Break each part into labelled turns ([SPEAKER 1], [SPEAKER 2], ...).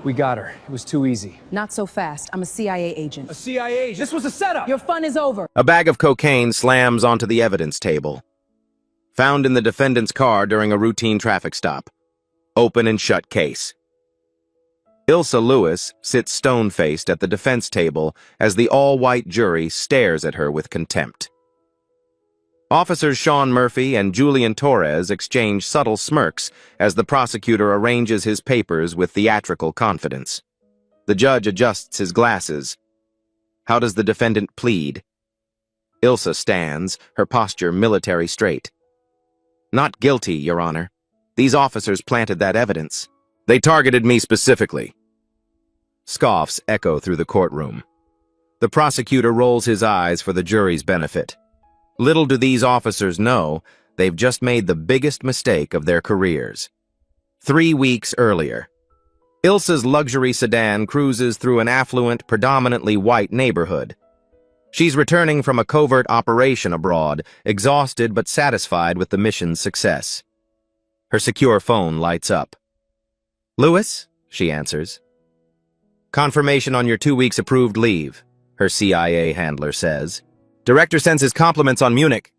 [SPEAKER 1] We got her. It was too easy.
[SPEAKER 2] Not so fast. I'm a CIA agent.
[SPEAKER 1] A CIA agent? This was a setup!
[SPEAKER 2] Your fun is over.
[SPEAKER 3] A bag of cocaine slams onto the evidence table. Found in the defendant's car during a routine traffic stop. Open and shut case. Ilsa Lewis sits stone-faced at the defense table as the all-white jury stares at her with contempt. Officers Sean Murphy and Julian Torres exchange subtle smirks as the prosecutor arranges his papers with theatrical confidence. The judge adjusts his glasses. How does the defendant plead? Ilsa stands, her posture military straight. Not guilty, Your Honor. These officers planted that evidence. They targeted me specifically. Scoffs echo through the courtroom. The prosecutor rolls his eyes for the jury's benefit. Little do these officers know, they've just made the biggest mistake of their careers. 3 weeks earlier, Ilsa's luxury sedan cruises through an affluent, predominantly white neighborhood. She's returning from a covert operation abroad, exhausted but satisfied with the mission's success. Her secure phone lights up. "Lewis?" she answers. "Confirmation on your 2 weeks approved leave," her CIA handler says. "Director sends his compliments on Munich."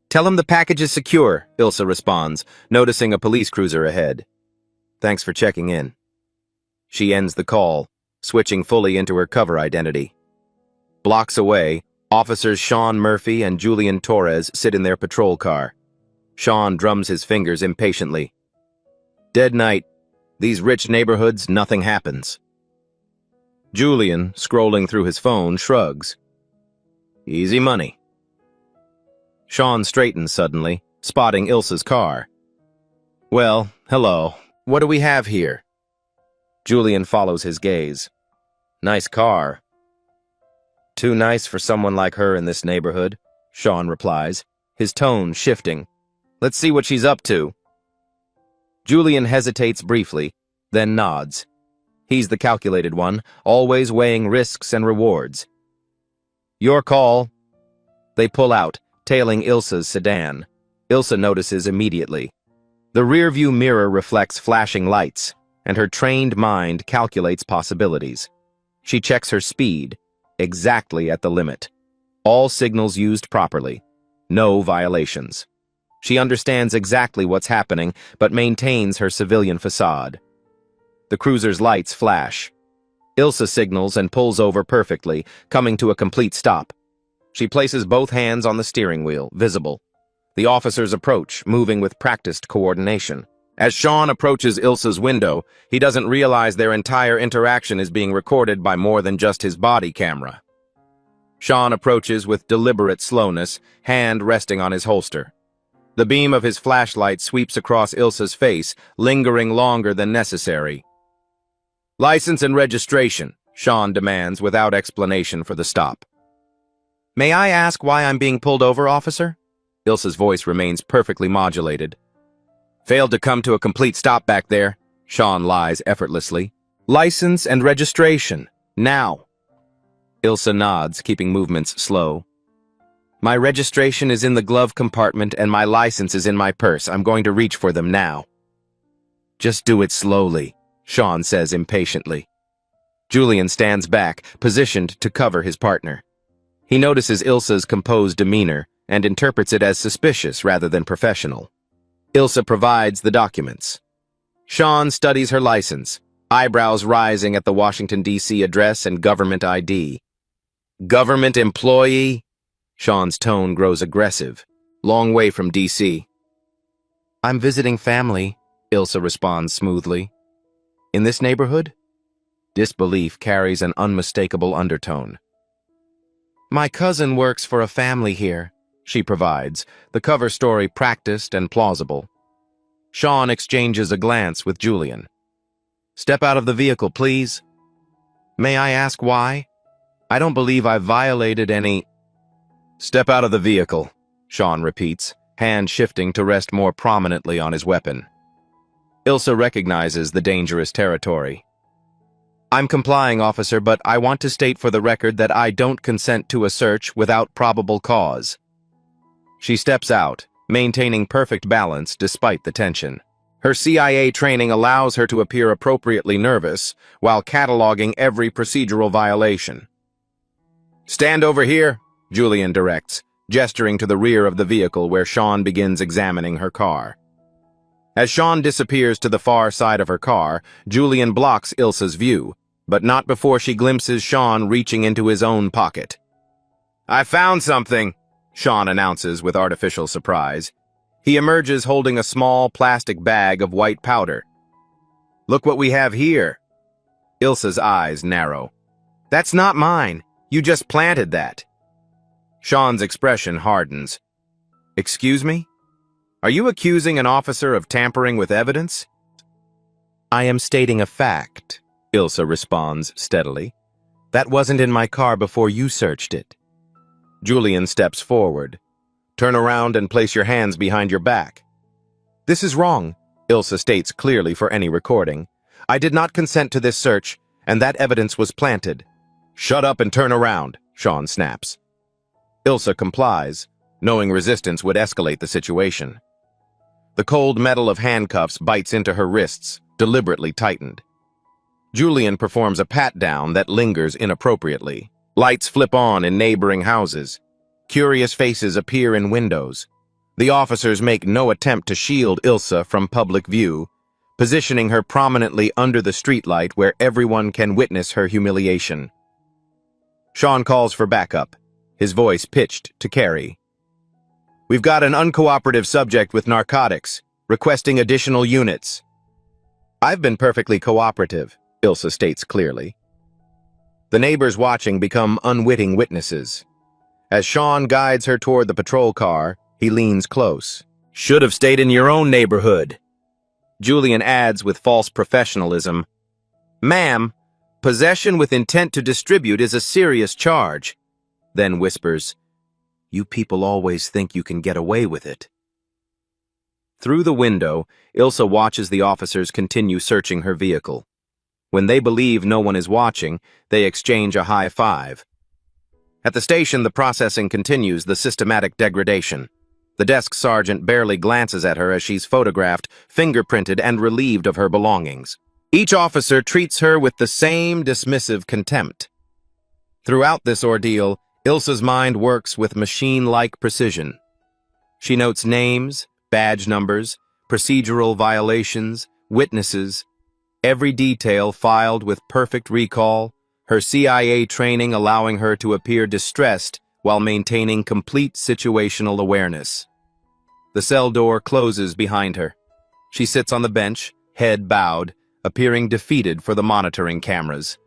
[SPEAKER 3] "Tell him the package is secure," Ilsa responds, noticing a police cruiser ahead. "Thanks for checking in." She ends the call, switching fully into her cover identity. Blocks away, officers Sean Murphy and Julian Torres sit in their patrol car. Sean drums his fingers impatiently. Dead night. These rich neighborhoods, nothing happens. Julian, scrolling through his phone, shrugs. Easy money. Sean straightens suddenly, spotting Ilsa's car. "Well, hello. What do we have here?" Julian follows his gaze. "Nice car." "Too nice for someone like her in this neighborhood," Sean replies, his tone shifting. "Let's see what she's up to." Julian hesitates briefly, then nods. He's the calculated one, always weighing risks and rewards. "Your call." They pull out, tailing Ilsa's sedan. Ilsa notices immediately. The rearview mirror reflects flashing lights, and her trained mind calculates possibilities. She checks her speed, exactly at the limit. All signals used properly. No violations. She understands exactly what's happening, but maintains her civilian facade. The cruiser's lights flash. Ilsa signals and pulls over perfectly, coming to a complete stop. She places both hands on the steering wheel, visible. The officers approach, moving with practiced coordination. As Sean approaches Ilsa's window, he doesn't realize their entire interaction is being recorded by more than just his body camera. Sean approaches with deliberate slowness, hand resting on his holster. The beam of his flashlight sweeps across Ilsa's face, lingering longer than necessary. "License and registration," Sean demands without explanation for the stop. "May I ask why I'm being pulled over, officer?" Ilsa's voice remains perfectly modulated. "Failed to come to a complete stop back there," Sean lies effortlessly. "License and registration, now." Ilsa nods, keeping movements slow. "My registration is in the glove compartment and my license is in my purse. I'm going to reach for them now." "Just do it slowly," Sean says impatiently. Julian stands back, positioned to cover his partner. He notices Ilsa's composed demeanor and interprets it as suspicious rather than professional. Ilsa provides the documents. Sean studies her license, eyebrows rising at the Washington, D.C. address and government ID. "Government employee?" Sean's tone grows aggressive. "Long way from D.C. "I'm visiting family," Ilsa responds smoothly. "In this neighborhood?" Disbelief carries an unmistakable undertone. "My cousin works for a family here," she provides, the cover story practiced and plausible. Sean exchanges a glance with Julian. "Step out of the vehicle, please." "May I ask why? I don't believe I've violated any—" "Step out of the vehicle," Sean repeats, hand shifting to rest more prominently on his weapon. Ilsa recognizes the dangerous territory. "I'm complying, officer, but I want to state for the record that I don't consent to a search without probable cause." She steps out, maintaining perfect balance despite the tension. Her CIA training allows her to appear appropriately nervous while cataloging every procedural violation. "Stand over here," Julian directs, gesturing to the rear of the vehicle where Sean begins examining her car. As Sean disappears to the far side of her car, Julian blocks Ilsa's view, but not before she glimpses Sean reaching into his own pocket. "I found something," Sean announces with artificial surprise. He emerges holding a small plastic bag of white powder. "Look what we have here." Ilsa's eyes narrow. "That's not mine. You just planted that." Sean's expression hardens. "Excuse me? Are you accusing an officer of tampering with evidence?" "I am stating a fact," Ilsa responds steadily. "That wasn't in my car before you searched it." Julian steps forward. "Turn around and place your hands behind your back." "This is wrong," Ilsa states clearly for any recording. "I did not consent to this search, and that evidence was planted." "Shut up and turn around," Sean snaps. Ilsa complies, knowing resistance would escalate the situation. The cold metal of handcuffs bites into her wrists, deliberately tightened. Julian performs a pat-down that lingers inappropriately. Lights flip on in neighboring houses. Curious faces appear in windows. The officers make no attempt to shield Ilsa from public view, positioning her prominently under the streetlight where everyone can witness her humiliation. Sean calls for backup, his voice pitched to Carrie. "We've got an uncooperative subject with narcotics, requesting additional units." "I've been perfectly cooperative," Ilsa states clearly. The neighbors watching become unwitting witnesses. As Sean guides her toward the patrol car, he leans close. "Should have stayed in your own neighborhood." Julian adds with false professionalism, "Ma'am, possession with intent to distribute is a serious charge," then whispers, "You people always think you can get away with it." Through the window, Ilsa watches the officers continue searching her vehicle. When they believe no one is watching, they exchange a high five. At the station, the processing continues, the systematic degradation. The desk sergeant barely glances at her as she's photographed, fingerprinted, and relieved of her belongings. Each officer treats her with the same dismissive contempt. Throughout this ordeal, Ilsa's mind works with machine-like precision. She notes names, badge numbers, procedural violations, witnesses, every detail filed with perfect recall, her CIA training allowing her to appear distressed while maintaining complete situational awareness. The cell door closes behind her. She sits on the bench, head bowed, appearing defeated for the monitoring cameras.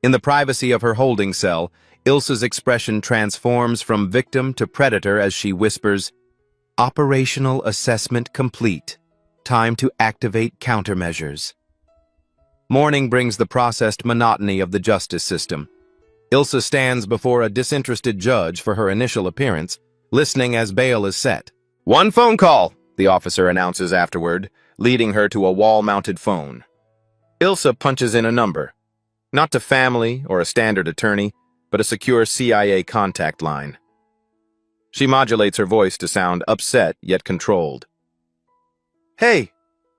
[SPEAKER 3] In the privacy of her holding cell, Ilsa's expression transforms from victim to predator as she whispers, "Operational assessment complete. Time to activate countermeasures." Morning brings the processed monotony of the justice system. Ilsa stands before a disinterested judge for her initial appearance, listening as bail is set. "One phone call," the officer announces afterward, leading her to a wall-mounted phone. Ilsa punches in a number, not to family or a standard attorney, but a secure CIA contact line. She modulates her voice to sound upset yet controlled. "Hey,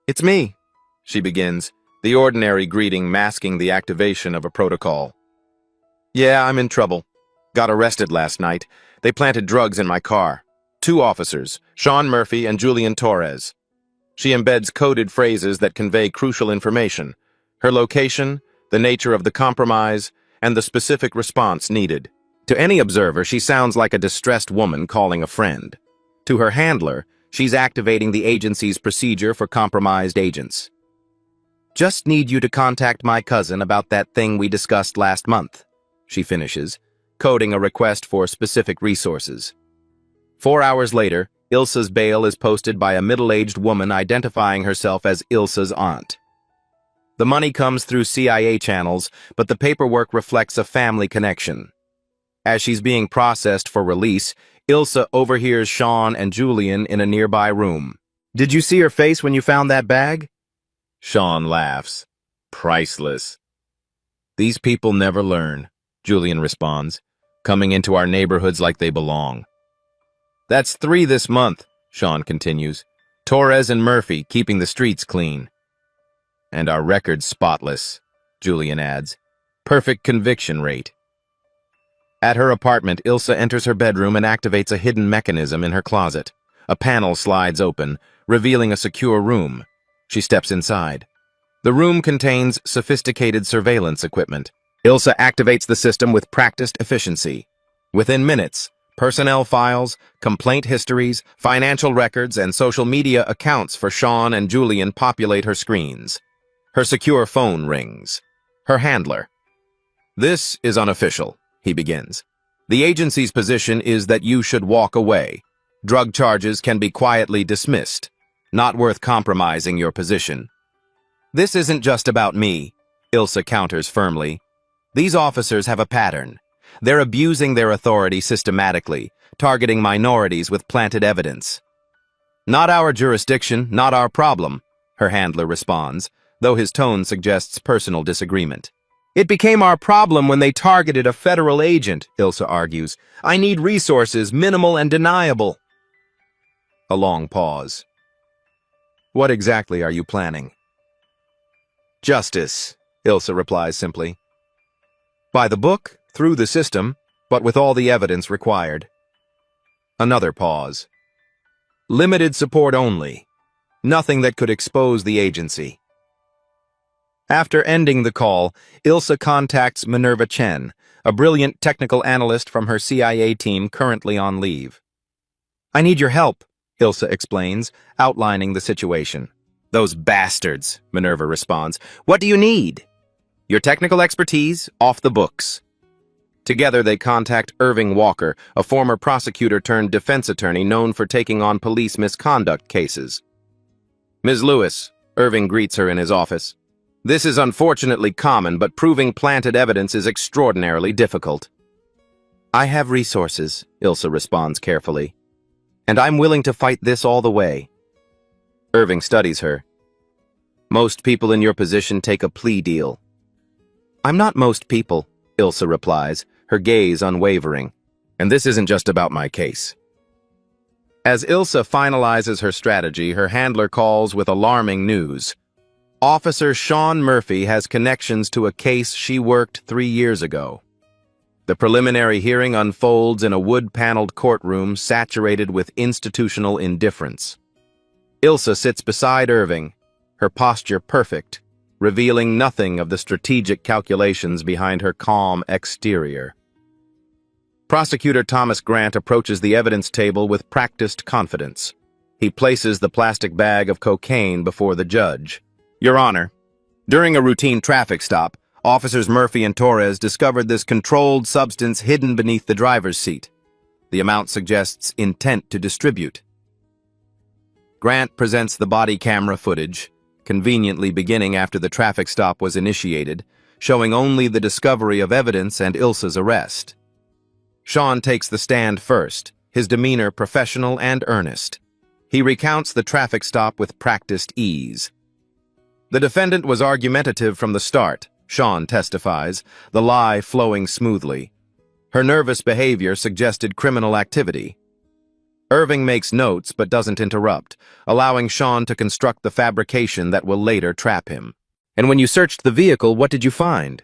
[SPEAKER 3] it's me," she begins, the ordinary greeting masking the activation of a protocol. "Yeah, I'm in trouble. Got arrested last night. They planted drugs in my car. 2 officers, Sean Murphy and Julian Torres." She embeds coded phrases that convey crucial information: her location, the nature of the compromise, and the specific response needed. To any observer, she sounds like a distressed woman calling a friend. To her handler, she's activating the agency's procedure for compromised agents. "Just need you to contact my cousin about that thing we discussed last month," she finishes, coding a request for specific resources. 4 hours later, Ilsa's bail is posted by a middle-aged woman identifying herself as Ilsa's aunt. The money comes through CIA channels, but the paperwork reflects a family connection. As she's being processed for release, Ilsa overhears Sean and Julian in a nearby room. "Did you see her face when you found that bag?" Sean laughs. "Priceless." "These people never learn," Julian responds, "coming into our neighborhoods like they belong." "That's 3 this month," Sean continues. Torres and Murphy keeping the streets clean. And our record's spotless, Julian adds. Perfect conviction rate. At her apartment, Ilsa enters her bedroom and activates a hidden mechanism in her closet. A panel slides open, revealing a secure room. She steps inside. The room contains sophisticated surveillance equipment. Ilsa activates the system with practiced efficiency. Within minutes, personnel files, complaint histories, financial records, and social media accounts for Sean and Julian populate her screens. Her secure phone rings. Her handler. "This is unofficial," he begins. "The agency's position is that you should walk away. Drug charges can be quietly dismissed. Not worth compromising your position." "This isn't just about me," Ilsa counters firmly. "These officers have a pattern. They're abusing their authority systematically, targeting minorities with planted evidence." "Not our jurisdiction, not our problem," her handler responds, though his tone suggests personal disagreement. "It became our problem when they targeted a federal agent," Ilsa argues. "I need resources, minimal and deniable." A long pause. "What exactly are you planning?" "Justice," Ilsa replies simply. "By the book, through the system, but with all the evidence required." Another pause. "Limited support only. Nothing that could expose the agency." After ending the call, Ilsa contacts Minerva Chen, a brilliant technical analyst from her CIA team currently on leave. "I need your help," Ilsa explains, outlining the situation. "Those bastards," Minerva responds. "What do you need?" "Your technical expertise, off the books." Together they contact Irving Walker, a former prosecutor turned defense attorney known for taking on police misconduct cases. "Ms. Lewis," Irving greets her in his office. "This is unfortunately common, but proving planted evidence is extraordinarily difficult." "I have resources," Ilsa responds carefully. "And I'm willing to fight this all the way." Irving studies her. "Most people in your position take a plea deal." "I'm not most people," Ilsa replies, her gaze unwavering. "And this isn't just about my case." As Ilsa finalizes her strategy, her handler calls with alarming news. Officer Sean Murphy has connections to a case she worked 3 years ago. The preliminary hearing unfolds in a wood-paneled courtroom saturated with institutional indifference. Ilsa sits beside Irving, her posture perfect, revealing nothing of the strategic calculations behind her calm exterior. Prosecutor Thomas Grant approaches the evidence table with practiced confidence. He places the plastic bag of cocaine before the judge. "Your Honor, during a routine traffic stop, Officers Murphy and Torres discovered this controlled substance hidden beneath the driver's seat. The amount suggests intent to distribute." Grant presents the body camera footage, conveniently beginning after the traffic stop was initiated, showing only the discovery of evidence and Ilsa's arrest. Sean takes the stand first, his demeanor professional and earnest. He recounts the traffic stop with practiced ease. "The defendant was argumentative from the start," Sean testifies, the lie flowing smoothly. "Her nervous behavior suggested criminal activity." Irving makes notes but doesn't interrupt, allowing Sean to construct the fabrication that will later trap him. "And when you searched the vehicle, what did you find?"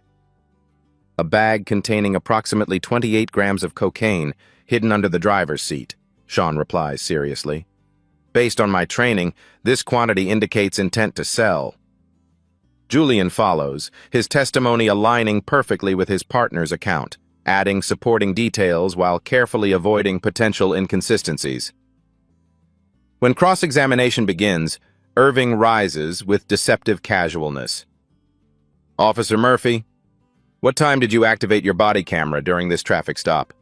[SPEAKER 3] "A bag containing approximately 28 grams of cocaine hidden under the driver's seat," Sean replies seriously. "Based on my training, this quantity indicates intent to sell." Julian follows, his testimony aligning perfectly with his partner's account, adding supporting details while carefully avoiding potential inconsistencies. When cross-examination begins, Irving rises with deceptive casualness. "Officer Murphy, what time did you activate your body camera during this traffic stop?"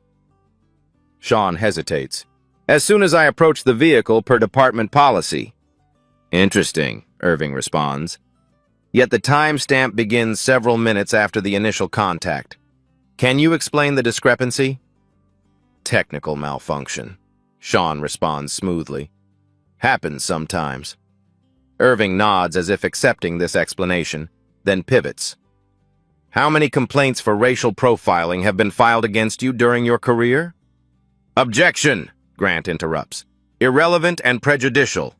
[SPEAKER 3] Sean hesitates. "As soon as I approached the vehicle per department policy." "Interesting," Irving responds. "Yet the timestamp begins several minutes after the initial contact. Can you explain the discrepancy?" "Technical malfunction," Sean responds smoothly. "Happens sometimes." Irving nods as if accepting this explanation, then pivots. "How many complaints for racial profiling have been filed against you during your career?" "Objection," Grant interrupts. "Irrelevant and prejudicial."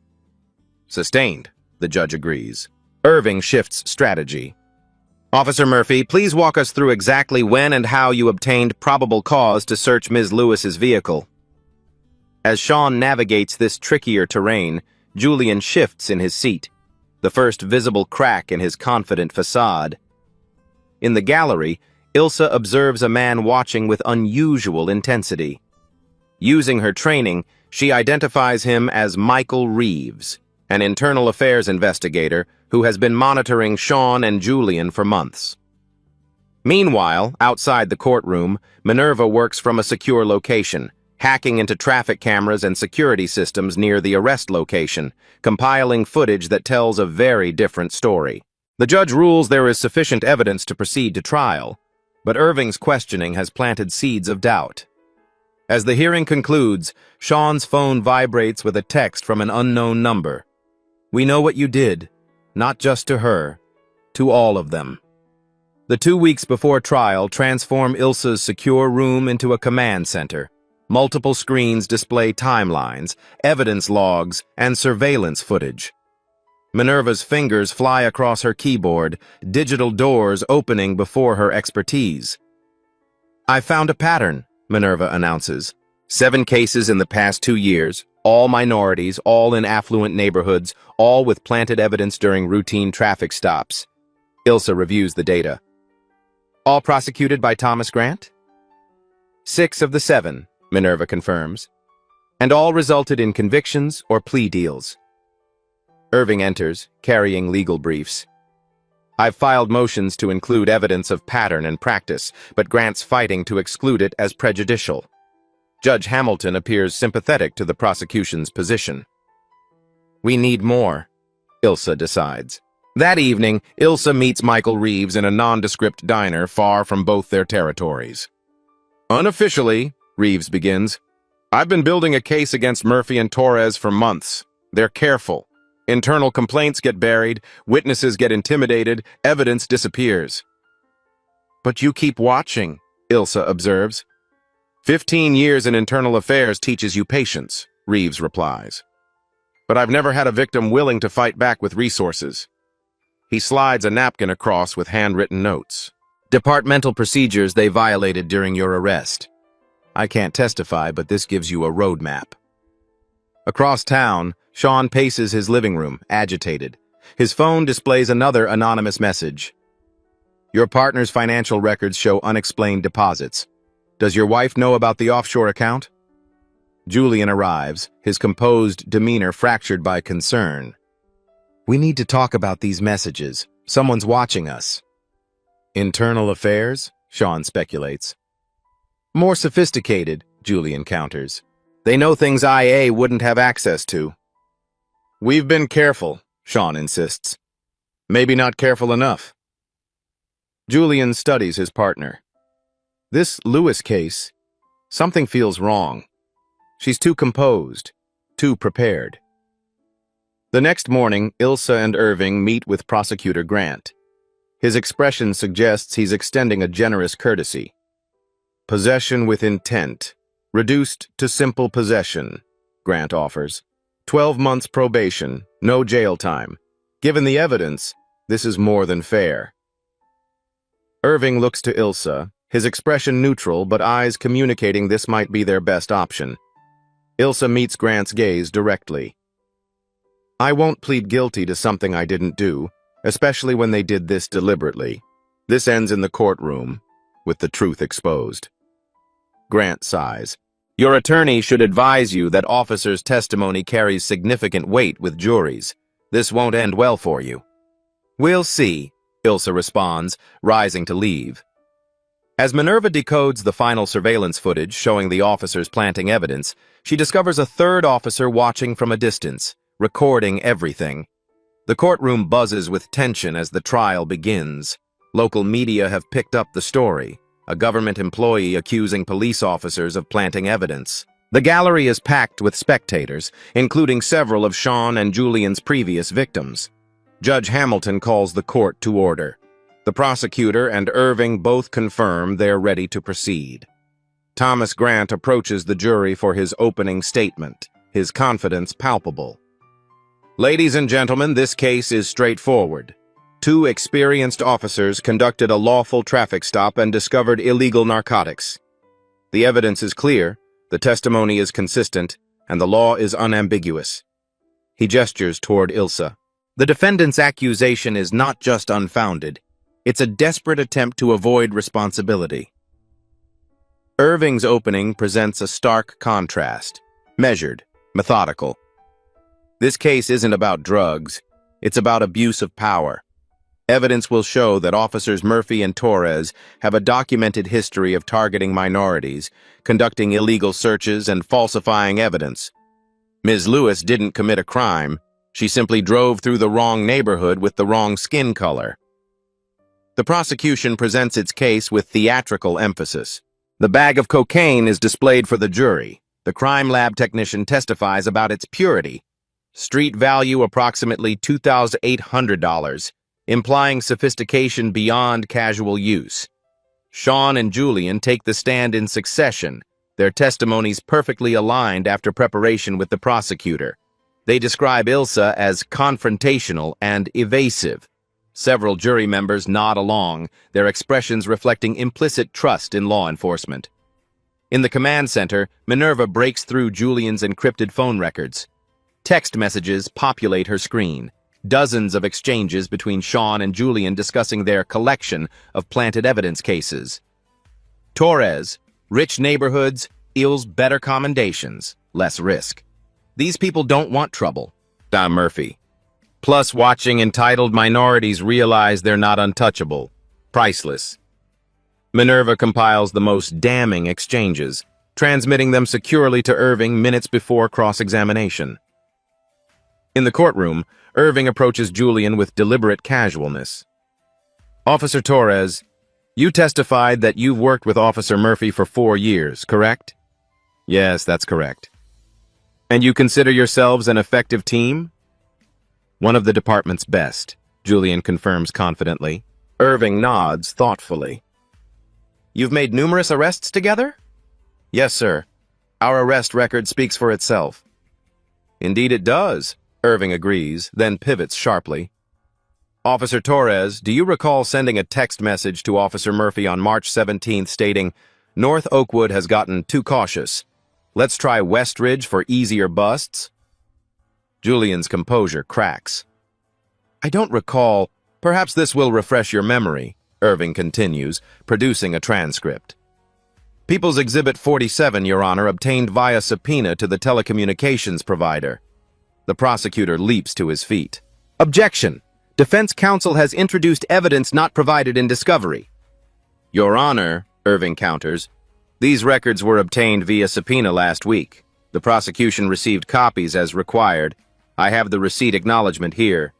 [SPEAKER 3] Sustained, the judge agrees. Irving shifts strategy. Officer Murphy, please walk us through exactly when and how you obtained probable cause to search Ms. Lewis's vehicle. As Sean navigates this trickier terrain, Julian shifts in his seat, the first visible crack in his confident facade. In the gallery, Ilsa observes a man watching with unusual intensity. Using her training, she identifies him as Michael Reeves, an internal affairs investigator who has been monitoring Sean and Julian for months. Meanwhile, outside the courtroom, Minerva works from a secure location, hacking into traffic cameras and security systems near the arrest location, compiling footage that tells a very different story. The judge rules there is sufficient evidence to proceed to trial, but Irving's questioning has planted seeds of doubt. As the hearing concludes, Sean's phone vibrates with a text from an unknown number. "We know what you did, not just to her, to all of them." The 2 weeks before trial transform Ilsa's secure room into a command center. Multiple screens display timelines, evidence logs, and surveillance footage. Minerva's fingers fly across her keyboard, digital doors opening before her expertise. "I found a pattern," Minerva announces. 7 cases in the past 2 years, all minorities, all in affluent neighborhoods, all with planted evidence during routine traffic stops. Ilsa reviews the data. "All prosecuted by Thomas Grant?" 6 of the 7, Minerva confirms, and all resulted in convictions or plea deals. Irving enters, carrying legal briefs. "I've filed motions to include evidence of pattern and practice, but Grant's fighting to exclude it as prejudicial." Judge Hamilton appears sympathetic to the prosecution's position. "We need more," Ilsa decides. That evening, Ilsa meets Michael Reeves in a nondescript diner far from both their territories. "Unofficially," Reeves begins, "I've been building a case against Murphy and Torres for months. They're careful. Internal complaints get buried, witnesses get intimidated, evidence disappears." "But you keep watching," Ilsa observes. 15 years in internal affairs teaches you patience," Reeves replies. "But I've never had a victim willing to fight back with resources." He slides a napkin across with handwritten notes. "Departmental procedures they violated during your arrest. I can't testify, but this gives you a roadmap." Across town, Sean paces his living room, agitated. His phone displays another anonymous message. "Your partner's financial records show unexplained deposits. Does your wife know about the offshore account?" Julian arrives, his composed demeanor fractured by concern. "We need to talk about these messages. Someone's watching us." "Internal affairs?" Sean speculates. "More sophisticated," Julian counters. "They know things IA wouldn't have access to." "We've been careful," Sean insists. "Maybe not careful enough." Julian studies his partner. This Lewis case, something feels wrong. She's too composed, too prepared. The next morning, Ilsa and Irving meet with Prosecutor Grant. His expression suggests he's extending a generous courtesy. "Possession with intent, reduced to simple possession," Grant offers. 12 months probation, no jail time. Given the evidence, this is more than fair. Irving looks to Ilsa, his expression neutral but eyes communicating this might be their best option. Ilsa meets Grant's gaze directly. "I won't plead guilty to something I didn't do, especially when they did this deliberately. This ends in the courtroom, with the truth exposed." Grant sighs. "Your attorney should advise you that officers' testimony carries significant weight with juries. This won't end well for you." "We'll see," Ilsa responds, rising to leave. As Minerva decodes the final surveillance footage showing the officers planting evidence, she discovers a third officer watching from a distance, recording everything. The courtroom buzzes with tension as the trial begins. Local media have picked up the story, a government employee accusing police officers of planting evidence. The gallery is packed with spectators, including several of Sean and Julian's previous victims. Judge Hamilton calls the court to order. The prosecutor and Irving both confirm they're ready to proceed. Thomas Grant approaches the jury for his opening statement, his confidence palpable. Ladies and gentlemen, this case is straightforward. Two experienced officers conducted a lawful traffic stop and discovered illegal narcotics. The evidence is clear, the testimony is consistent, and the law is unambiguous. He gestures toward Ilsa. The defendant's accusation is not just unfounded, it's a desperate attempt to avoid responsibility. Irving's opening presents a stark contrast, measured, methodical. This case isn't about drugs, it's about abuse of power. Evidence will show that Officers Murphy and Torres have a documented history of targeting minorities, conducting illegal searches, and falsifying evidence. Ms. Lewis didn't commit a crime, she simply drove through the wrong neighborhood with the wrong skin color. The prosecution presents its case with theatrical emphasis. The bag of cocaine is displayed for the jury. The crime lab technician testifies about its purity. Street value approximately $2,800, implying sophistication beyond casual use. Sean and Julian take the stand in succession, their testimonies perfectly aligned after preparation with the prosecutor. They describe Ilsa as confrontational and evasive. Several jury members nod along, their expressions reflecting implicit trust in law enforcement. In the command center, Minerva breaks through Julian's encrypted phone records. Text messages populate her screen. Dozens of exchanges between Sean and Julian discussing their collection of planted evidence cases. Torres, rich neighborhoods, equals better commendations, less risk. These people don't want trouble. Don Murphy. Plus, watching entitled minorities realize they're not untouchable. Priceless. Minerva compiles the most damning exchanges, transmitting them securely to Irving minutes before cross-examination. In the courtroom, Irving approaches Julian with deliberate casualness. Officer Torres, you testified that you've worked with Officer Murphy for 4 years, correct? Yes, that's correct. And you consider yourselves an effective team? One of the department's best, Julian confirms confidently. Irving nods thoughtfully. You've made numerous arrests together? Yes, sir. Our arrest record speaks for itself. Indeed it does, Irving agrees, then pivots sharply. Officer Torres, do you recall sending a text message to Officer Murphy on March 17th stating, North Oakwood has gotten too cautious. Let's try Westridge for easier busts? Julian's composure cracks. I don't recall. Perhaps this will refresh your memory, Irving continues, producing a transcript. People's Exhibit 47, Your Honor, obtained via subpoena to the telecommunications provider. The prosecutor leaps to his feet. Objection! Defense counsel has introduced evidence not provided in discovery. Your Honor, Irving counters, these records were obtained via subpoena last week. The prosecution received copies as required. I have the receipt acknowledgement here.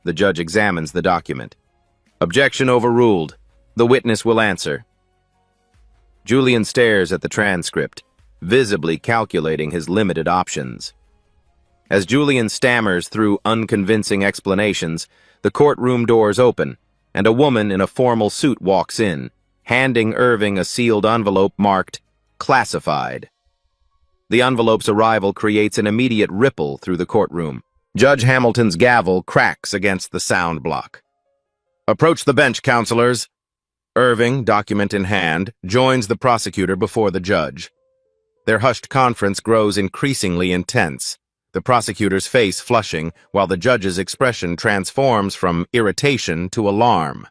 [SPEAKER 3] The judge examines the document. Objection overruled. The witness will answer. Julian stares at the transcript, visibly calculating his limited options. As Julian stammers through unconvincing explanations, the courtroom doors open, and a woman in a formal suit walks in, handing Irving a sealed envelope marked Classified. The envelope's arrival creates an immediate ripple through the courtroom. Judge Hamilton's gavel cracks against the sound block. Approach the bench, counselors. Irving, document in hand, joins the prosecutor before the judge. Their hushed conference grows increasingly intense, the prosecutor's face flushing while the judge's expression transforms from irritation to alarm.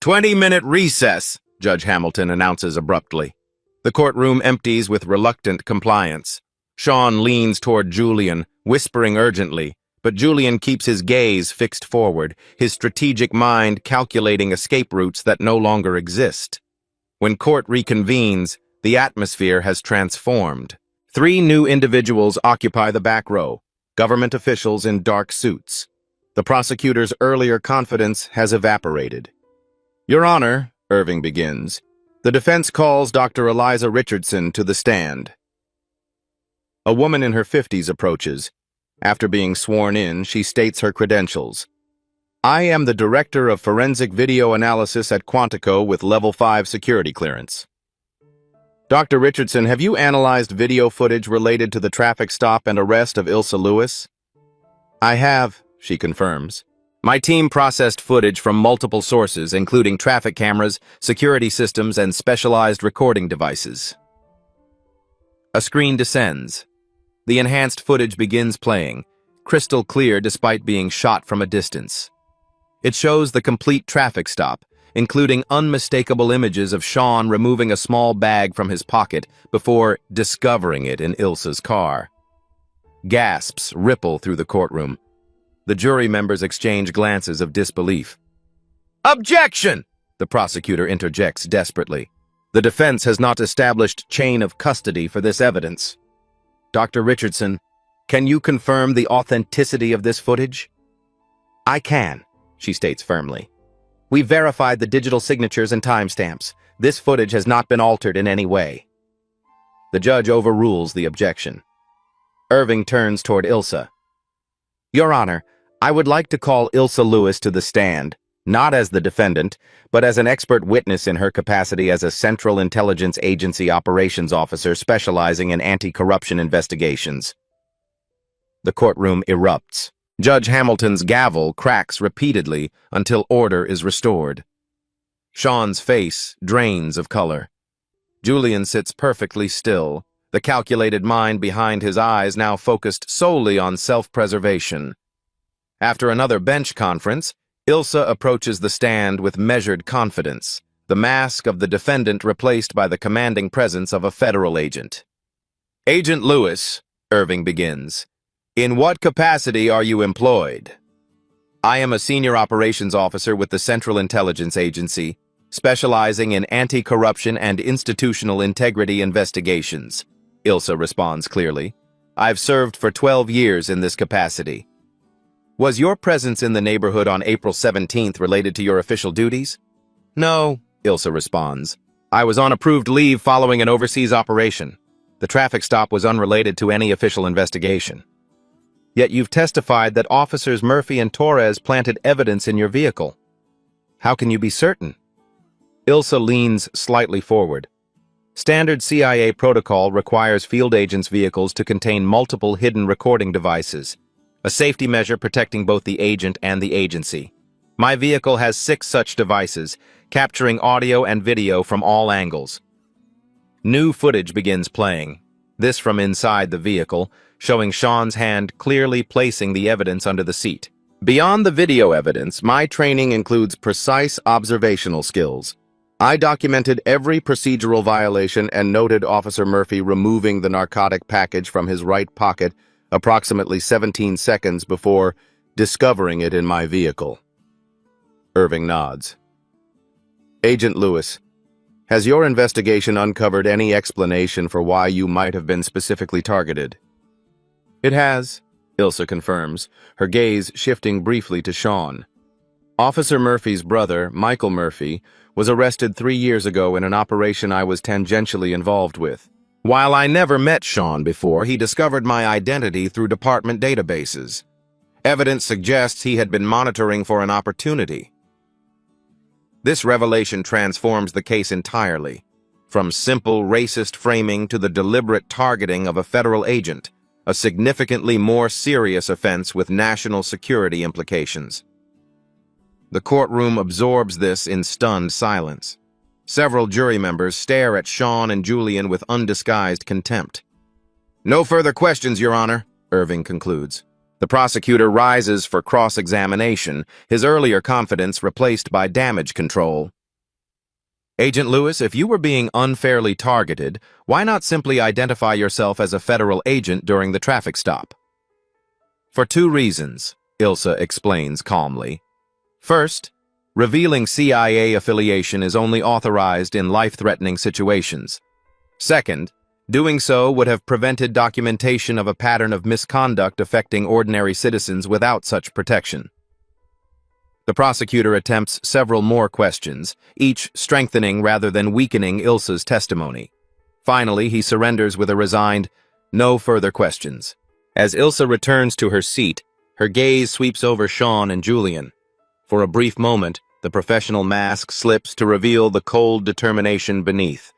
[SPEAKER 3] 20-minute recess, Judge Hamilton announces abruptly. The courtroom empties with reluctant compliance. Sean leans toward Julian, whispering urgently, but Julian keeps his gaze fixed forward, his strategic mind calculating escape routes that no longer exist. When court reconvenes, the atmosphere has transformed. 3 new individuals occupy the back row, government officials in dark suits. The prosecutor's earlier confidence has evaporated. Your Honor, Irving begins, the defense calls Dr. Eliza Richardson to the stand. A woman in her 50s approaches. After being sworn in, she states her credentials. I am the Director of Forensic Video Analysis at Quantico with Level 5 security clearance. Dr. Richardson, have you analyzed video footage related to the traffic stop and arrest of Ilsa Lewis? I have, she confirms. My team processed footage from multiple sources, including traffic cameras, security systems, and specialized recording devices. A screen descends. The enhanced footage begins playing, crystal clear despite being shot from a distance. It shows the complete traffic stop, including unmistakable images of Sean removing a small bag from his pocket before discovering it in Ilsa's car. Gasps ripple through the courtroom. The jury members exchange glances of disbelief. "Objection!" the prosecutor interjects desperately. "The defense has not established chain of custody for this evidence. Dr. Richardson, can you confirm the authenticity of this footage?" "I can," she states firmly. "We verified the digital signatures and timestamps. This footage has not been altered in any way." The judge overrules the objection. Irving turns toward Ilsa. "Your Honor, I would like to call Ilsa Lewis to the stand, not as the defendant, but as an expert witness in her capacity as a Central Intelligence Agency operations officer specializing in anti-corruption investigations." The courtroom erupts. Judge Hamilton's gavel cracks repeatedly until order is restored. Sean's face drains of color. Julian sits perfectly still, the calculated mind behind his eyes now focused solely on self-preservation. After another bench conference, Ilsa approaches the stand with measured confidence, the mask of the defendant replaced by the commanding presence of a federal agent. "Agent Lewis," Irving begins, "in what capacity are you employed?" "I am a senior operations officer with the Central Intelligence Agency, specializing in anti-corruption and institutional integrity investigations," Ilsa responds clearly. "I've served for 12 years in this capacity." "Was your presence in the neighborhood on April 17th related to your official duties?" "No," Ilsa responds. "I was on approved leave following an overseas operation. The traffic stop was unrelated to any official investigation." "Yet you've testified that Officers Murphy and Torres planted evidence in your vehicle. How can you be certain?" Ilsa leans slightly forward. "Standard CIA protocol requires field agents' vehicles to contain multiple hidden recording devices, a safety measure protecting both the agent and the agency. My vehicle has 6 such devices, capturing audio and video from all angles." New footage begins playing, this from inside the vehicle, showing Sean's hand clearly placing the evidence under the seat. "Beyond the video evidence, my training includes precise observational skills. I documented every procedural violation and noted Officer Murphy removing the narcotic package from his right pocket approximately 17 seconds before discovering it in my vehicle." Irving nods. "Agent Lewis, has your investigation uncovered any explanation for why you might have been specifically targeted?" "It has," Ilsa confirms, her gaze shifting briefly to Sean. "Officer Murphy's brother, Michael Murphy, was arrested 3 years ago in an operation I was tangentially involved with. While I never met Sean before, he discovered my identity through department databases. Evidence suggests he had been monitoring for an opportunity." This revelation transforms the case entirely, from simple racist framing to the deliberate targeting of a federal agent, a significantly more serious offense with national security implications. The courtroom absorbs this in stunned silence. Several jury members stare at Sean and Julian with undisguised contempt. "No further questions, Your Honor," Irving concludes. The prosecutor rises for cross-examination, his earlier confidence replaced by damage control. "Agent Lewis, if you were being unfairly targeted, why not simply identify yourself as a federal agent during the traffic stop?" "For 2 reasons," Ilsa explains calmly. "First, revealing CIA affiliation is only authorized in life-threatening situations. Second, doing so would have prevented documentation of a pattern of misconduct affecting ordinary citizens without such protection." The prosecutor attempts several more questions, each strengthening rather than weakening Ilsa's testimony. Finally, he surrenders with a resigned, "No further questions." As Ilsa returns to her seat, her gaze sweeps over Sean and Julian. For a brief moment, the professional mask slips to reveal the cold determination beneath.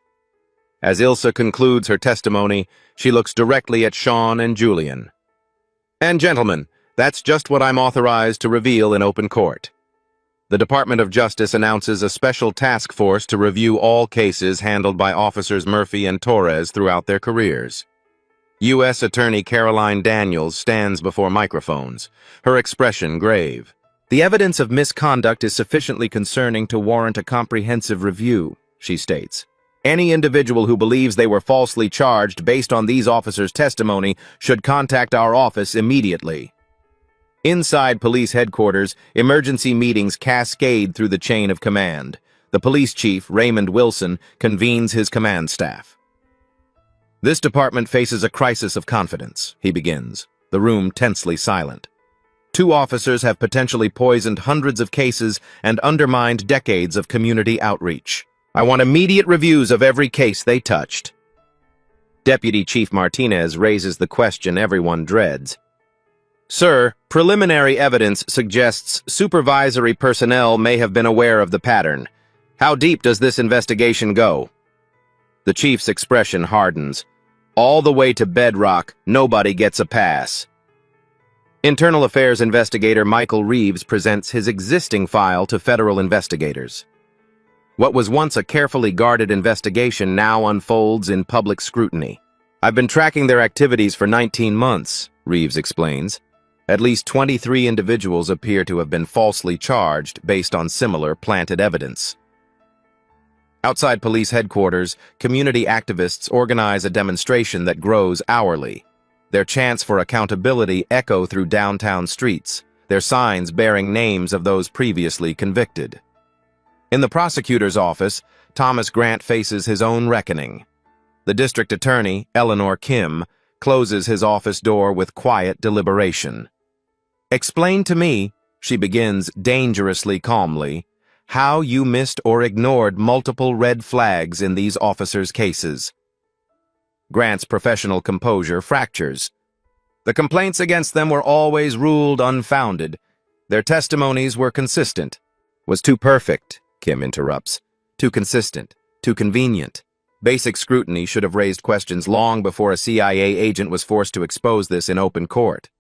[SPEAKER 3] As Ilsa concludes her testimony, she looks directly at Sean and Julian. "And gentlemen, That's just what I'm authorized to reveal in open court. The Department of Justice announces a special task force to review all cases handled by Officers Murphy and Torres throughout their careers. U.S. Attorney Caroline Daniels stands before microphones, her expression grave. The evidence of misconduct is sufficiently concerning to warrant a comprehensive review, she states. Any individual who believes they were falsely charged based on these officers' testimony should contact our office immediately. Inside police headquarters, emergency meetings cascade through the chain of command. The police chief, Raymond Wilson, convenes his command staff. This department faces a crisis of confidence, he begins, the room tensely silent. 2 officers have potentially poisoned hundreds of cases and undermined decades of community outreach. I want immediate reviews of every case they touched. Deputy Chief Martinez raises the question everyone dreads. Sir, preliminary evidence suggests supervisory personnel may have been aware of the pattern. How deep does this investigation go? The chief's expression hardens. All the way to bedrock, nobody gets a pass. Internal Affairs investigator Michael Reeves presents his existing file to federal investigators. What was once a carefully guarded investigation now unfolds in public scrutiny. I've been tracking their activities for 19 months, Reeves explains. At least 23 individuals appear to have been falsely charged based on similar planted evidence. Outside police headquarters, community activists organize a demonstration that grows hourly. Their chants for accountability echo through downtown streets, their signs bearing names of those previously convicted. In the prosecutor's office, Thomas Grant faces his own reckoning. The district attorney, Eleanor Kim, closes his office door with quiet deliberation. Explain to me, she begins dangerously calmly, how you missed or ignored multiple red flags in these officers' cases. Grant's professional composure fractures. The complaints against them were always ruled unfounded. Their testimonies were consistent. Was too perfect, Kim interrupts. Too consistent. Too convenient. Basic scrutiny should have raised questions long before a CIA agent was forced to expose this in open court.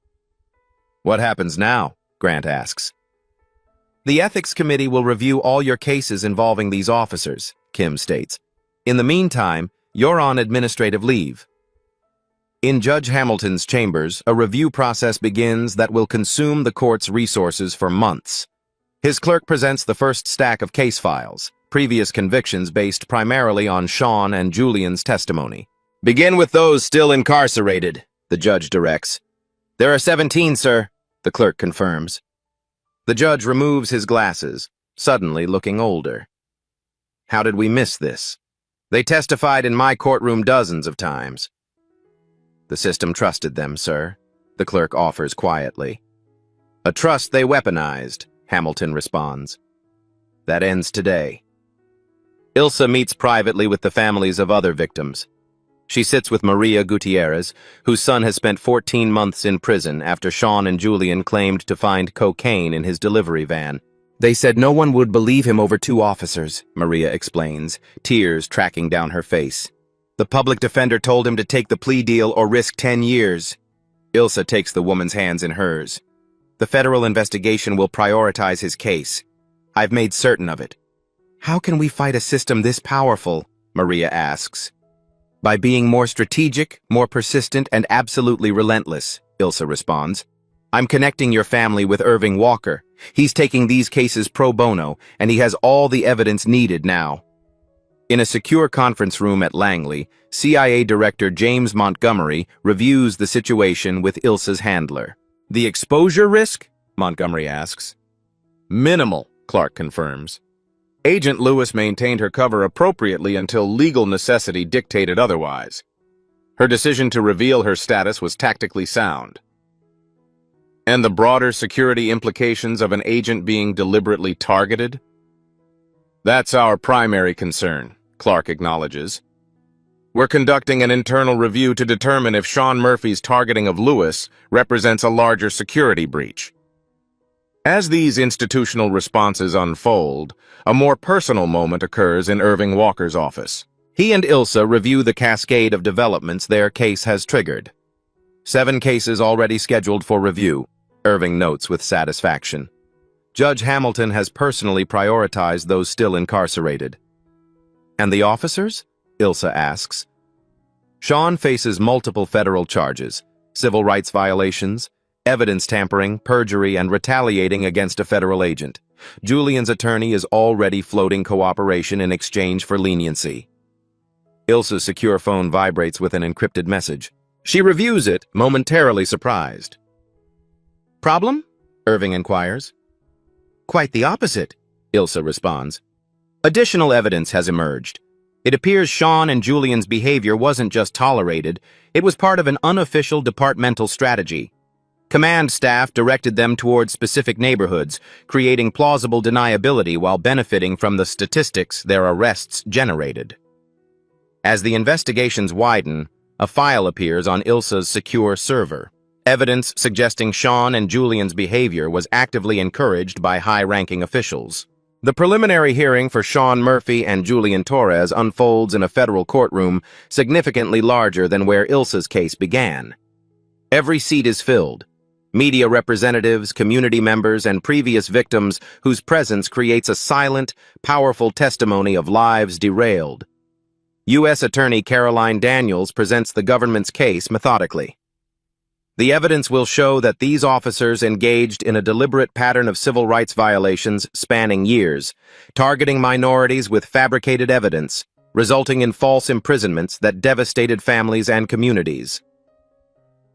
[SPEAKER 3] What happens now? Grant asks. The Ethics Committee will review all your cases involving these officers, Kim states. In the meantime, you're on administrative leave. In Judge Hamilton's chambers, a review process begins that will consume the court's resources for months. His clerk presents the first stack of case files, previous convictions based primarily on Sean and Julian's testimony. Begin with those still incarcerated, the judge directs. There are 17, sir, the clerk confirms. The judge removes his glasses, suddenly looking older. How did we miss this? They testified in my courtroom dozens of times. The system trusted them, sir, the clerk offers quietly. A trust they weaponized, Hamilton responds. That ends today. Ilsa meets privately with the families of other victims. She sits with Maria Gutierrez, whose son has spent 14 months in prison after Sean and Julian claimed to find cocaine in his delivery van. They said no one would believe him over 2 officers, Maria explains, tears tracking down her face. The public defender told him to take the plea deal or risk 10 years. Ilsa takes the woman's hands in hers. The federal investigation will prioritize his case. I've made certain of it. How can we fight a system this powerful? Maria asks. By being more strategic, more persistent, and absolutely relentless, Ilsa responds. I'm connecting your family with Irving Walker. He's taking these cases pro bono, and he has all the evidence needed now. In a secure conference room at Langley, CIA Director James Montgomery reviews the situation with Ilsa's handler. The exposure risk? Montgomery asks. Minimal, Clark confirms. Agent Lewis maintained her cover appropriately until legal necessity dictated otherwise. Her decision to reveal her status was tactically sound. And the broader security implications of an agent being deliberately targeted? That's our primary concern, Clark acknowledges. We're conducting an internal review to determine if Sean Murphy's targeting of Lewis represents a larger security breach. As these institutional responses unfold, a more personal moment occurs in Irving Walker's office. He and Ilsa review the cascade of developments their case has triggered. 7 cases already scheduled for review. Irving notes with satisfaction. Judge Hamilton has personally prioritized those still incarcerated. And the officers? Ilsa asks. Sean faces multiple federal charges: civil rights violations, evidence tampering, perjury, and retaliating against a federal agent. Julian's attorney is already floating cooperation in exchange for leniency. Ilsa's secure phone vibrates with an encrypted message. She reviews it, momentarily surprised. Problem? Irving inquires. Quite the opposite, Ilsa responds. Additional evidence has emerged. It appears Sean and Julian's behavior wasn't just tolerated, it was part of an unofficial departmental strategy. Command staff directed them towards specific neighborhoods, creating plausible deniability while benefiting from the statistics their arrests generated. As the investigations widen, a file appears on Ilsa's secure server. Evidence suggesting Sean and Julian's behavior was actively encouraged by high-ranking officials. The preliminary hearing for Sean Murphy and Julian Torres unfolds in a federal courtroom significantly larger than where Ilsa's case began. Every seat is filled. Media representatives, community members, and previous victims whose presence creates a silent, powerful testimony of lives derailed. U.S. Attorney Caroline Daniels presents the government's case methodically. The evidence will show that these officers engaged in a deliberate pattern of civil rights violations spanning years, targeting minorities with fabricated evidence, resulting in false imprisonments that devastated families and communities.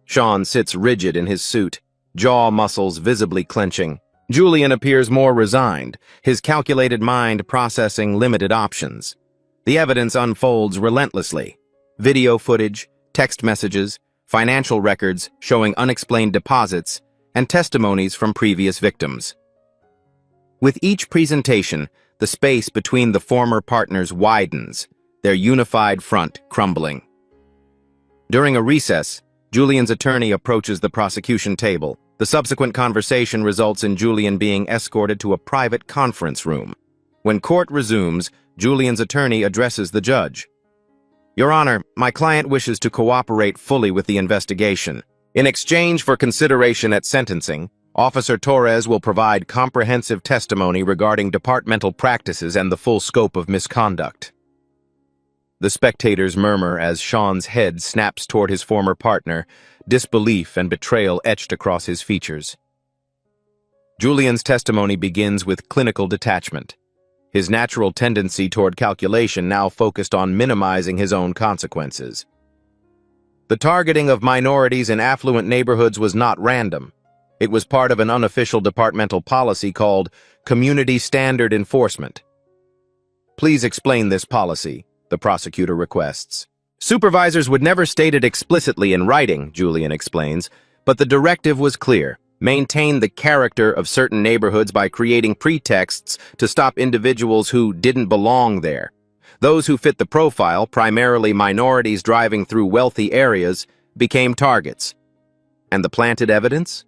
[SPEAKER 3] Sean sits rigid in his suit, jaw muscles visibly clenching. Julian appears more resigned, his calculated mind processing limited options. The evidence unfolds relentlessly. Video footage, text messages, financial records showing unexplained deposits, and testimonies from previous victims. With each presentation, the space between the former partners widens, their unified front crumbling. During a recess, Julian's attorney approaches the prosecution table. The subsequent conversation results in Julian being escorted to a private conference room. When court resumes, Julian's attorney addresses the judge. Your Honor, my client wishes to cooperate fully with the investigation. In exchange for consideration at sentencing, Officer Torres will provide comprehensive testimony regarding departmental practices and the full scope of misconduct. The spectators murmur as Sean's head snaps toward his former partner, disbelief and betrayal etched across his features. Julian's testimony begins with clinical detachment. His natural tendency toward calculation now focused on minimizing his own consequences. The targeting of minorities in affluent neighborhoods was not random. It was part of an unofficial departmental policy called Community Standard Enforcement. Please explain this policy, the prosecutor requests. Supervisors would never state it explicitly in writing, Julian explains, but the directive was clear. Maintain the character of certain neighborhoods by creating pretexts to stop individuals who didn't belong there. Those who fit the profile, primarily minorities driving through wealthy areas, became targets. And the planted evidence?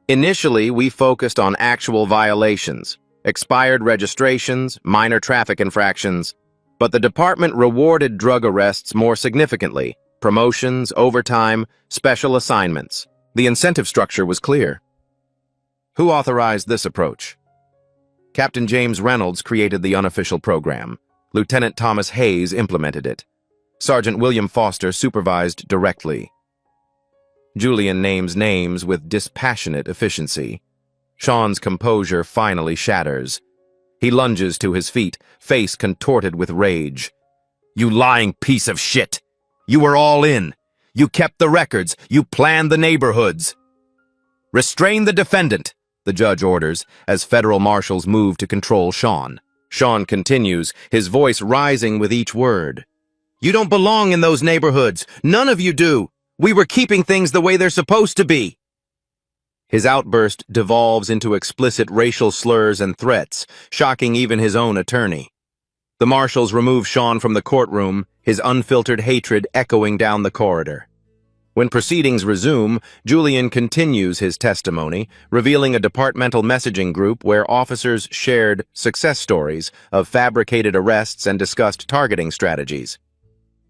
[SPEAKER 3] Initially, we focused on actual violations, expired registrations, minor traffic infractions, but the department rewarded drug arrests more significantly: promotions, overtime, special assignments. The incentive structure was clear. Who authorized this approach? Captain James Reynolds created the unofficial program. Lieutenant Thomas Hayes implemented it. Sergeant William Foster supervised directly. Julian names names with dispassionate efficiency. Sean's composure finally shatters. He lunges to his feet, face contorted with rage. You lying piece of shit! You were all in! You kept the records. You planned the neighborhoods. Restrain the defendant, the judge orders, as federal marshals move to control Sean. Sean continues, his voice rising with each word. You don't belong in those neighborhoods. None of you do. We were keeping things the way they're supposed to be. His outburst devolves into explicit racial slurs and threats, shocking even his own attorney. The marshals remove Sean from the courtroom, his unfiltered hatred echoing down the corridor. When proceedings resume, Julian continues his testimony, revealing a departmental messaging group where officers shared success stories of fabricated arrests and discussed targeting strategies.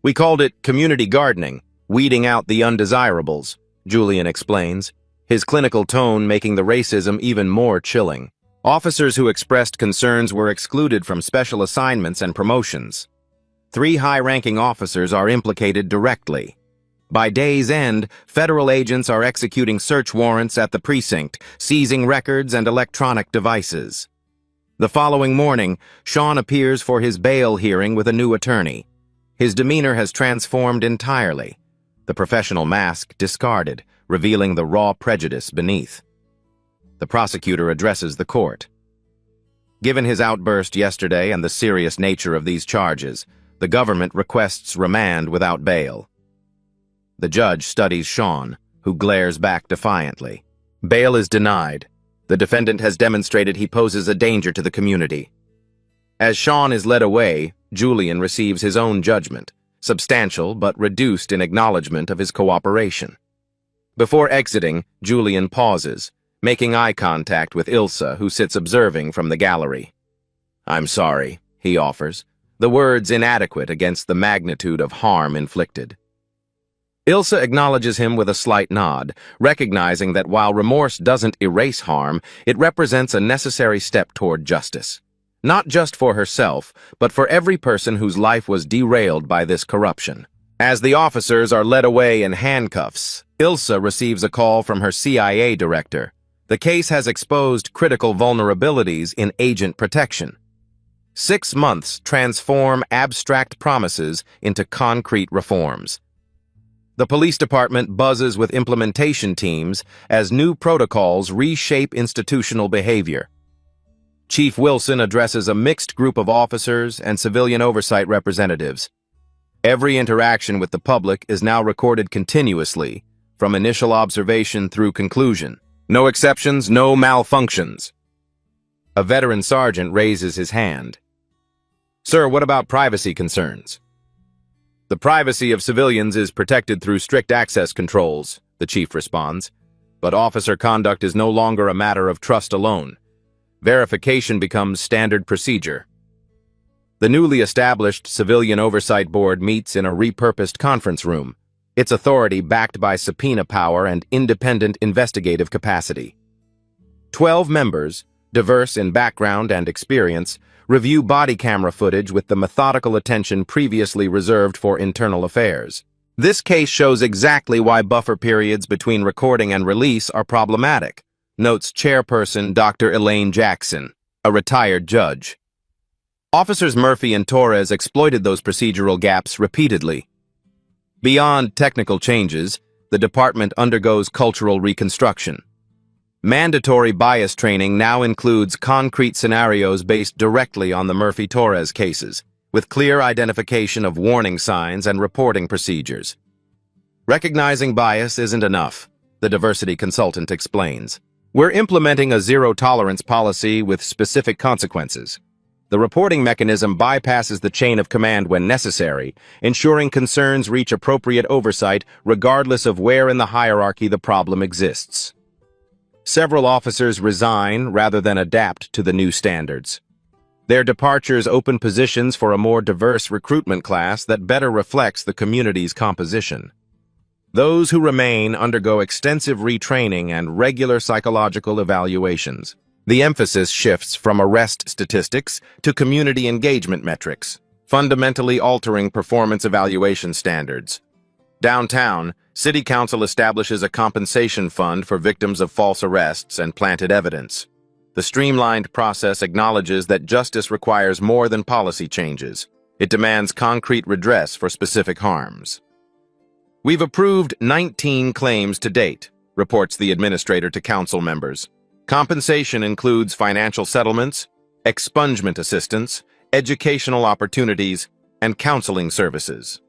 [SPEAKER 3] We called it community gardening, weeding out the undesirables, Julian explains, his clinical tone making the racism even more chilling. Officers who expressed concerns were excluded from special assignments and promotions. 3 high-ranking officers are implicated directly. By day's end, federal agents are executing search warrants at the precinct, seizing records and electronic devices. The following morning, Sean appears for his bail hearing with a new attorney. His demeanor has transformed entirely, the professional mask discarded, revealing the raw prejudice beneath. The prosecutor addresses the court. Given his outburst yesterday and the serious nature of these charges, the government requests remand without bail. The judge studies Sean, who glares back defiantly. Bail is denied. The defendant has demonstrated he poses a danger to the community. As Sean is led away, Julian receives his own judgment, substantial but reduced in acknowledgement of his cooperation. Before exiting, Julian pauses, making eye contact with Ilsa, who sits observing from the gallery. "I'm sorry," he offers, the words inadequate against the magnitude of harm inflicted. Ilsa acknowledges him with a slight nod, recognizing that while remorse doesn't erase harm, it represents a necessary step toward justice. Not just for herself, but for every person whose life was derailed by this corruption. As the officers are led away in handcuffs, Ilsa receives a call from her CIA director. The case has exposed critical vulnerabilities in agent protection. 6 months transform abstract promises into concrete reforms. The police department buzzes with implementation teams as new protocols reshape institutional behavior. Chief Wilson addresses a mixed group of officers and civilian oversight representatives. Every interaction with the public is now recorded continuously, from initial observation through conclusion. No exceptions, no malfunctions. A veteran sergeant raises his hand. "Sir, what about privacy concerns?" "The privacy of civilians is protected through strict access controls," the chief responds. "But officer conduct is no longer a matter of trust alone. Verification becomes standard procedure." The newly established Civilian Oversight Board meets in a repurposed conference room, its authority backed by subpoena power and independent investigative capacity. 12 members, diverse in background and experience, review body camera footage with the methodical attention previously reserved for internal affairs. This case shows exactly why buffer periods between recording and release are problematic, notes Chairperson Dr. Elaine Jackson, a retired judge. Officers Murphy and Torres exploited those procedural gaps repeatedly. Beyond technical changes, the department undergoes cultural reconstruction. Mandatory bias training now includes concrete scenarios based directly on the Murphy-Torres cases, with clear identification of warning signs and reporting procedures. Recognizing bias isn't enough, the diversity consultant explains. We're implementing a zero-tolerance policy with specific consequences. The reporting mechanism bypasses the chain of command when necessary, ensuring concerns reach appropriate oversight regardless of where in the hierarchy the problem exists. Several officers resign rather than adapt to the new standards. Their departures open positions for a more diverse recruitment class that better reflects the community's composition. Those who remain undergo extensive retraining and regular psychological evaluations. The emphasis shifts from arrest statistics to community engagement metrics, fundamentally altering performance evaluation standards. Downtown, City Council establishes a compensation fund for victims of false arrests and planted evidence. The streamlined process acknowledges that justice requires more than policy changes. It demands concrete redress for specific harms. "We've approved 19 claims to date," reports the administrator to council members. Compensation includes financial settlements, expungement assistance, educational opportunities, and counseling services.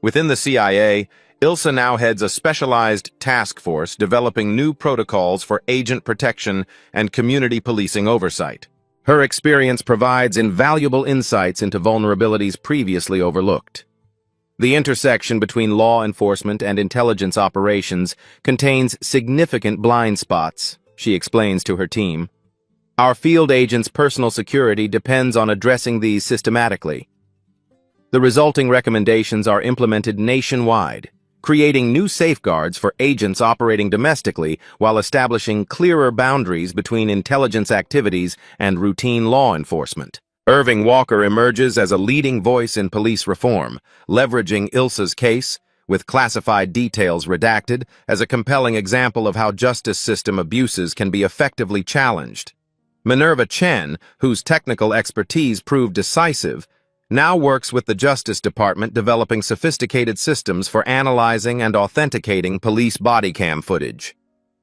[SPEAKER 3] Within the CIA, Ilsa now heads a specialized task force developing new protocols for agent protection and community policing oversight. Her experience provides invaluable insights into vulnerabilities previously overlooked. The intersection between law enforcement and intelligence operations contains significant blind spots, she explains to her team. Our field agents' personal security depends on addressing these systematically. The resulting recommendations are implemented nationwide, creating new safeguards for agents operating domestically while establishing clearer boundaries between intelligence activities and routine law enforcement. Irving Walker emerges as a leading voice in police reform, leveraging Ilsa's case, with classified details redacted, as a compelling example of how justice system abuses can be effectively challenged. Minerva Chen, whose technical expertise proved decisive, now works with the Justice Department developing sophisticated systems for analyzing and authenticating police body cam footage.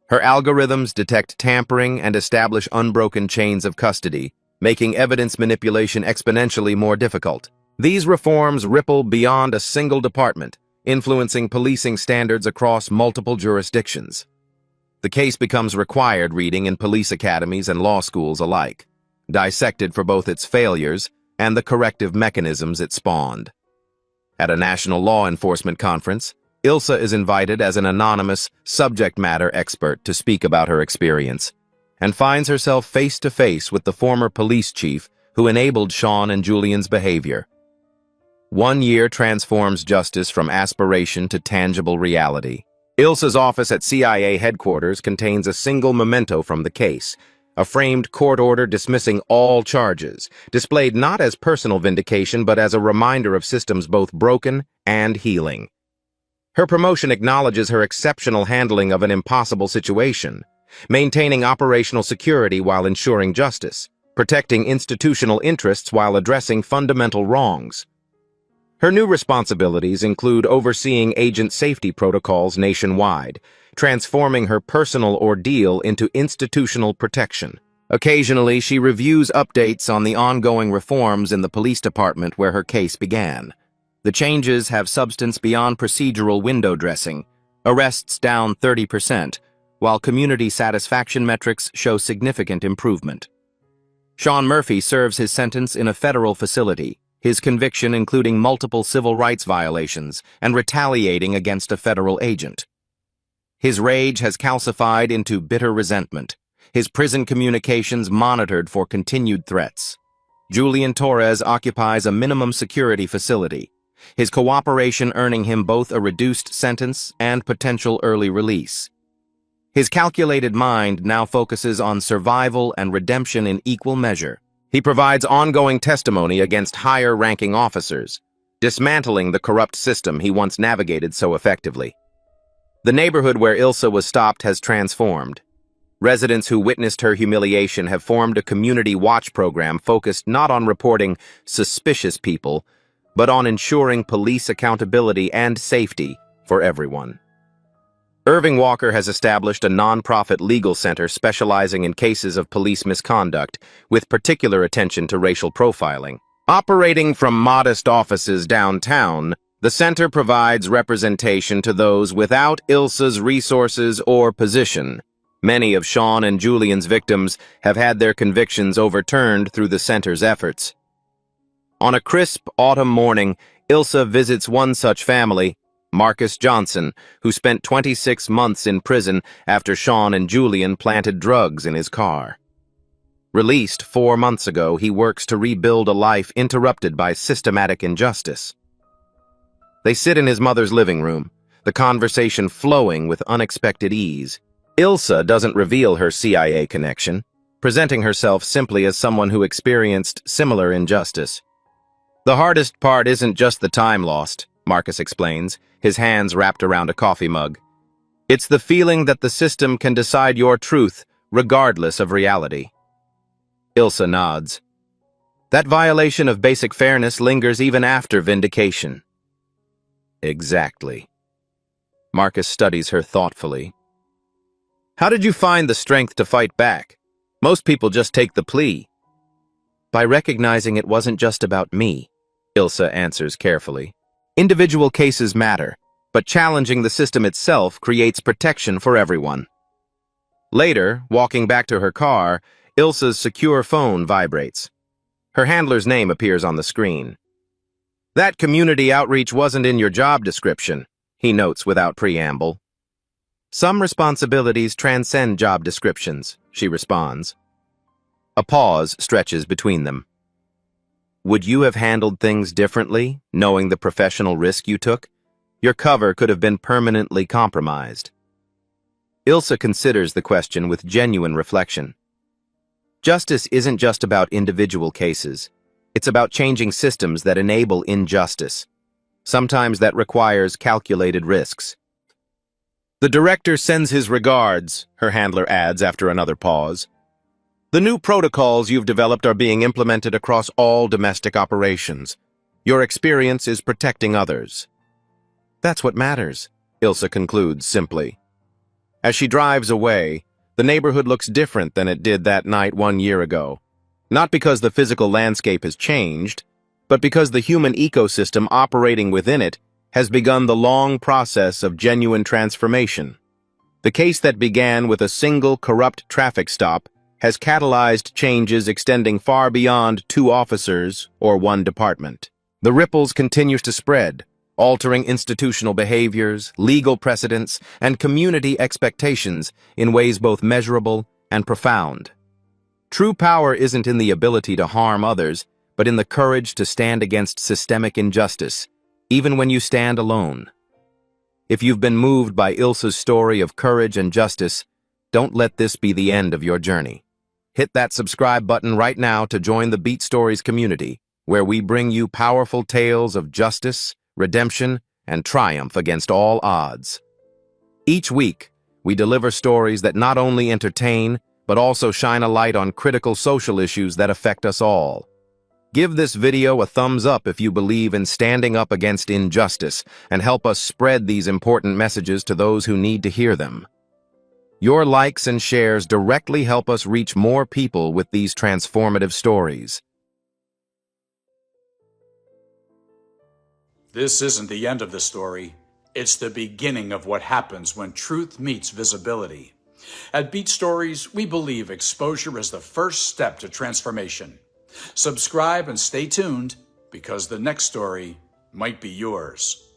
[SPEAKER 3] Her algorithms detect tampering and establish unbroken chains of custody, making evidence manipulation exponentially more difficult. These reforms ripple beyond a single department, influencing policing standards across multiple jurisdictions. The case becomes required reading in police academies and law schools alike, dissected for both its failures and the corrective mechanisms it spawned. At a national law enforcement conference, Ilsa is invited as an anonymous subject matter expert to speak about her experience, and finds herself face-to-face with the former police chief who enabled Sean and Julian's behavior. 1 year transforms justice from aspiration to tangible reality. Ilsa's office at CIA headquarters contains a single memento from the case, a framed court order dismissing all charges, displayed not as personal vindication but as a reminder of systems both broken and healing. Her promotion acknowledges her exceptional handling of an impossible situation, maintaining operational security while ensuring justice, protecting institutional interests while addressing fundamental wrongs. Her new responsibilities include overseeing agent safety protocols nationwide, transforming her personal ordeal into institutional protection. Occasionally, she reviews updates on the ongoing reforms in the police department where her case began. The changes have substance beyond procedural window dressing, arrests down 30%, while community satisfaction metrics show significant improvement. Sean Murphy serves his sentence in a federal facility, his conviction including multiple civil rights violations and retaliating against a federal agent. His rage has calcified into bitter resentment, his prison communications monitored for continued threats. Julian Torres occupies a minimum security facility, his cooperation earning him both a reduced sentence and potential early release. His calculated mind now focuses on survival and redemption in equal measure. He provides ongoing testimony against higher-ranking officers, dismantling the corrupt system he once navigated so effectively. The neighborhood where Ilsa was stopped has transformed. Residents who witnessed her humiliation have formed a community watch program focused not on reporting suspicious people, but on ensuring police accountability and safety for everyone. Irving Walker has established a nonprofit legal center specializing in cases of police misconduct, with particular attention to racial profiling. Operating from modest offices downtown, the center provides representation to those without Ilsa's resources or position. Many of Sean and Julian's victims have had their convictions overturned through the center's efforts. On a crisp autumn morning, Ilsa visits one such family, Marcus Johnson, who spent 26 months in prison after Sean and Julian planted drugs in his car. Released 4 months ago, he works to rebuild a life interrupted by systematic injustice. They sit in his mother's living room, the conversation flowing with unexpected ease. Ilsa doesn't reveal her CIA connection, presenting herself simply as someone who experienced similar injustice. The hardest part isn't just the time lost, Marcus explains, his hands wrapped around a coffee mug. It's the feeling that the system can decide your truth, regardless of reality. Ilsa nods. That violation of basic fairness lingers even after vindication. Exactly. Marcus studies her thoughtfully. How did you find the strength to fight back? Most people just take the plea. By recognizing it wasn't just about me, Ilsa answers carefully. Individual cases matter, but challenging the system itself creates protection for everyone. Later, walking back to her car, Ilsa's secure phone vibrates. Her handler's name appears on the screen. That community outreach wasn't in your job description, he notes without preamble. Some responsibilities transcend job descriptions, she responds. A pause stretches between them. Would you have handled things differently, knowing the professional risk you took? your cover could have been permanently compromised. Ilsa considers the question with genuine reflection. Justice isn't just about individual cases. It's about changing systems that enable injustice. Sometimes that requires calculated risks. The director sends his regards, her handler adds after another pause. The new protocols you've developed are being implemented across all domestic operations. Your experience is protecting others. That's what matters, Ilsa concludes simply. As she drives away, the neighborhood looks different than it did that night 1 year ago. Not because the physical landscape has changed, but because the human ecosystem operating within it has begun the long process of genuine transformation. The case that began with a single corrupt traffic stop has catalyzed changes extending far beyond 2 officers or 1 department. The ripples continue to spread, altering institutional behaviors, legal precedents, and community expectations in ways both measurable and profound. True power isn't in the ability to harm others, but in the courage to stand against systemic injustice, even when you stand alone. If you've been moved by Ilsa's story of courage and justice, don't let this be the end of your journey. Hit that subscribe button right now to join the Beat Stories community, where we bring you powerful tales of justice, redemption, and triumph against all odds. Each week, we deliver stories that not only entertain, but also shine a light on critical social issues that affect us all. Give this video a thumbs up if you believe in standing up against injustice, and help us spread these important messages to those who need to hear them. Your likes and shares directly help us reach more people with these transformative stories.
[SPEAKER 4] This isn't the end of the story. It's the beginning of what happens when truth meets visibility. At Beat Stories, we believe exposure is the first step to transformation. Subscribe and stay tuned, because the next story might be yours.